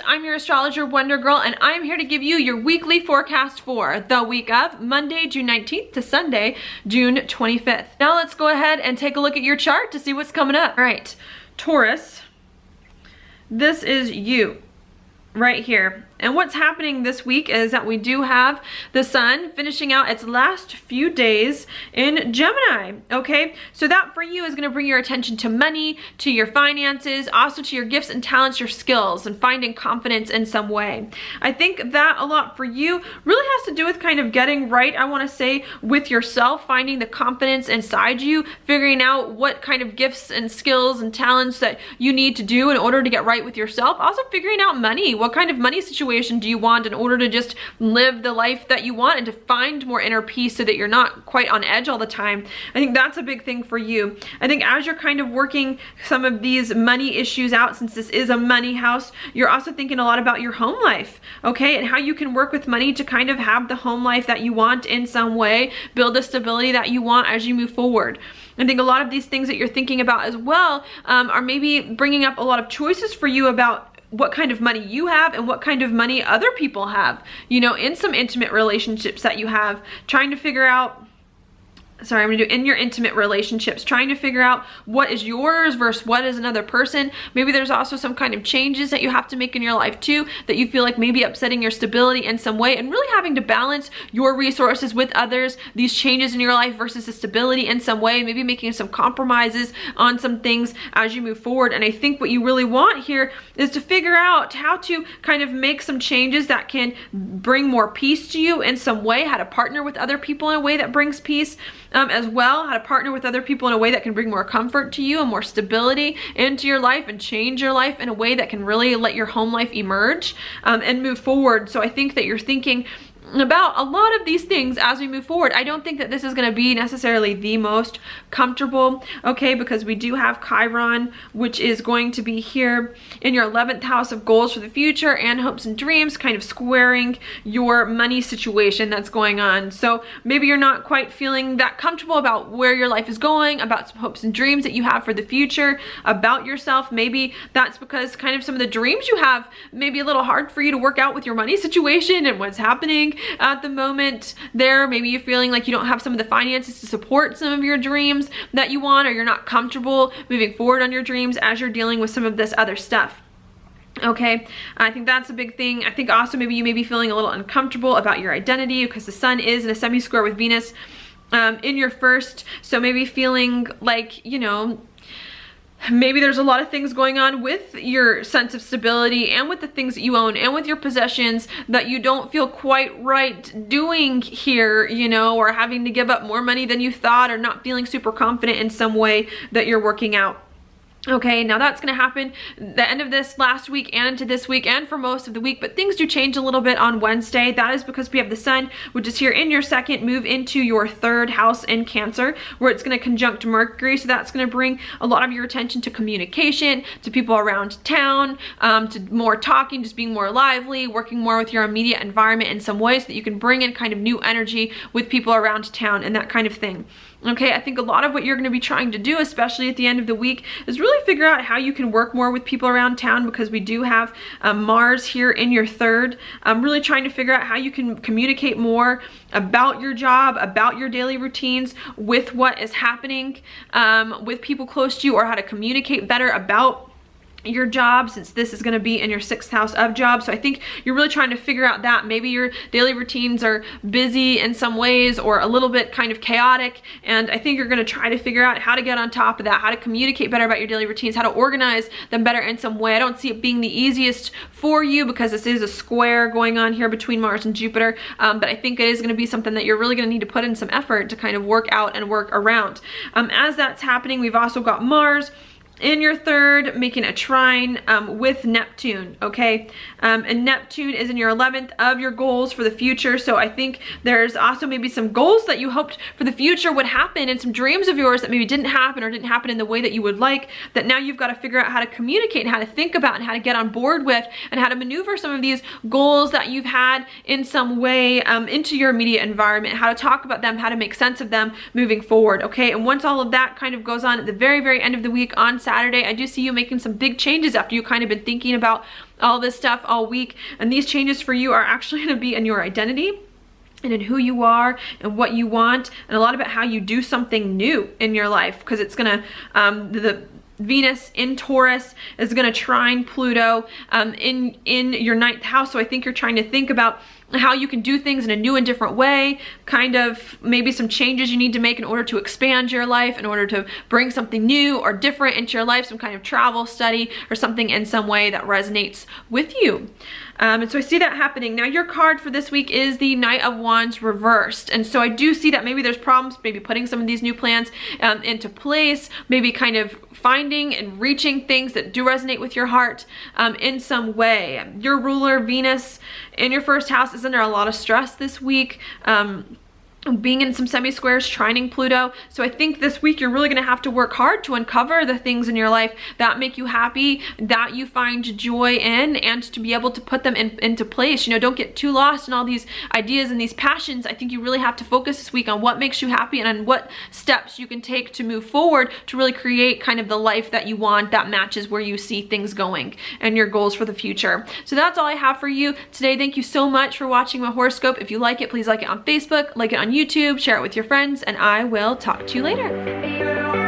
I'm your astrologer Wonder Girl, and I'm here to give you your weekly forecast for the week of Monday, June 19th to Sunday, June 25th. Now let's go ahead and take a look at your chart to see what's coming up. All right, Taurus, this is you right here. And what's happening this week is that we do have the sun finishing out its last few days in Gemini, okay? So that for you is going to bring your attention to money, to your finances, also to your gifts and talents, your skills, and finding confidence in some way. I think that a lot for you really has to do with kind of getting right, I want to say, with yourself, finding the confidence inside you, figuring out what kind of gifts and skills and talents that you need to do in order to get right with yourself. Also figuring out money, what kind of money situation do you want in order to just live the life that you want and to find more inner peace so that you're not quite on edge all the time. I think that's a big thing for you. I think as you're kind of working some of these money issues out, since this is a money house, you're also thinking a lot about your home life, okay? And how you can work with money to kind of have the home life that you want in some way, build the stability that you want as you move forward. I think a lot of these things that you're thinking about as well are maybe bringing up a lot of choices for you about what kind of money you have and what kind of money other people have, you know, in some intimate relationships that you have, trying to figure out, sorry, I'm gonna do in your intimate relationships, trying to figure out what is yours versus what is another person. Maybe there's also some kind of changes that you have to make in your life too, that you feel like maybe upsetting your stability in some way, and really having to balance your resources with others, these changes in your life versus the stability in some way, maybe making some compromises on some things as you move forward. And I think what you really want here is to figure out how to kind of make some changes that can bring more peace to you in some way, how to partner with other people in a way that brings peace. As well, how to partner with other people in a way that can bring more comfort to you and more stability into your life and change your life in a way that can really let your home life emerge and move forward. So I think that you're thinking about a lot of these things as we move forward. I don't think that this is going to be necessarily the most comfortable, okay, because we do have Chiron, which is going to be here in your 11th house of goals for the future and hopes and dreams, kind of squaring your money situation that's going on. So maybe you're not quite feeling that comfortable about where your life is going, about some hopes and dreams that you have for the future, about yourself. Maybe that's because kind of some of the dreams you have may be a little hard for you to work out with your money situation and what's happening at the moment there. Maybe you're feeling like you don't have some of the finances to support some of your dreams that you want, or you're not comfortable moving forward on your dreams as you're dealing with some of this other stuff. Okay, I think that's a big thing. I think also maybe you may be feeling a little uncomfortable about your identity because the sun is in a semi-square with Venus in your first. So maybe feeling like, you know, maybe there's a lot of things going on with your sense of stability and with the things that you own and with your possessions that you don't feel quite right doing here, you know, or having to give up more money than you thought, or not feeling super confident in some way that you're working out. Okay, now that's going to happen the end of this last week and into this week and for most of the week, but things do change a little bit on Wednesday. That is because we have the sun, which is here in your second, move into your third house in Cancer, where it's going to conjunct Mercury. So that's going to bring a lot of your attention to communication, to people around town, to more talking, just being more lively, working more with your immediate environment in some ways so that you can bring in kind of new energy with people around town and that kind of thing. Okay, I think a lot of what you're going to be trying to do, especially at the end of the week, is really figure out how you can work more with people around town, because we do have Mars here in your third. Really trying to figure out how you can communicate more about your job, about your daily routines, with what is happening with people close to you, or how to communicate better about your job, since this is going to be in your 6th house of job. So I think you're really trying to figure out that maybe your daily routines are busy in some ways or a little bit kind of chaotic, and I think you're going to try to figure out how to get on top of that, how to communicate better about your daily routines, how to organize them better in some way. I don't see it being the easiest for you because this is a square going on here between Mars and Jupiter, but I think it is going to be something that you're really going to need to put in some effort to kind of work out and work around. As that's happening, we've also got Mars in your third, making a trine with Neptune, okay? And Neptune is in your 11th of your goals for the future. So I think there's also maybe some goals that you hoped for the future would happen, and some dreams of yours that maybe didn't happen or didn't happen in the way that you would like, that now you've got to figure out how to communicate and how to think about and how to get on board with, and how to maneuver some of these goals that you've had in some way into your immediate environment, how to talk about them, how to make sense of them moving forward, okay? And once all of that kind of goes on at the very, very end of the week on Saturday, I do see you making some big changes after you kind of been thinking about all this stuff all week. And these changes for you are actually going to be in your identity and in who you are and what you want, and a lot about how you do something new in your life, because it's gonna, the Venus in Taurus is gonna trine Pluto in your 9th house. So I think you're trying to think about how you can do things in a new and different way, kind of maybe some changes you need to make in order to expand your life, in order to bring something new or different into your life, some kind of travel, study, or something in some way that resonates with you. And so I see that happening. Now your card for this week is the Knight of Wands reversed. And so I do see that maybe there's problems, maybe putting some of these new plans into place, maybe kind of finding and reaching things that do resonate with your heart in some way. Your ruler, Venus, in your 1st house is under a lot of stress this week. Being in some semi-squares, trining Pluto. So I think this week you're really going to have to work hard to uncover the things in your life that make you happy, that you find joy in, and to be able to put them into place. You know, don't get too lost in all these ideas and these passions. I think you really have to focus this week on what makes you happy and on what steps you can take to move forward to really create kind of the life that you want, that matches where you see things going and your goals for the future. So that's all I have for you today. Thank you so much for watching my horoscope. If you like it, please like it on Facebook, like it on YouTube, share it with your friends, and I will talk to you later.